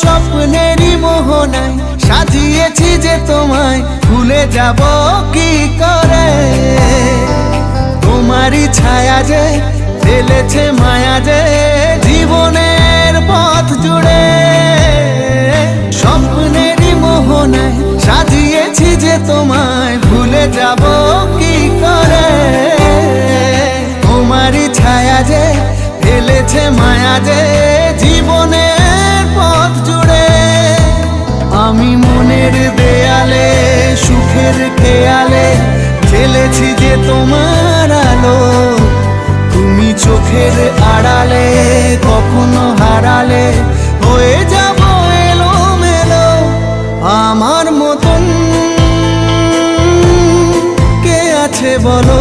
স্বপ্নেরই মোহনায় সাজিয়েছি যে তোমায়, ভুলে যাব কি করে? তোমারই ছায়া যে ফেলেছে মায়া যে জীবনের পথ জুড়ে। স্বপ্নেরই মোহনায় সাজিয়েছি যে তোমায়, ভুলে যাব কি করে? তোমারই ছায়া যে ফেলেছে মায়া যে জীবনের পথ জুড়ে। আমি মনের দেয়ালে সুখের খেয়ালে ফেলেছি যে তোমার আলো, তুমি চোখের আড়ালে কখনো হারালে হয়ে যাব এলোমেলো। আমার মতন কে আছে বলো?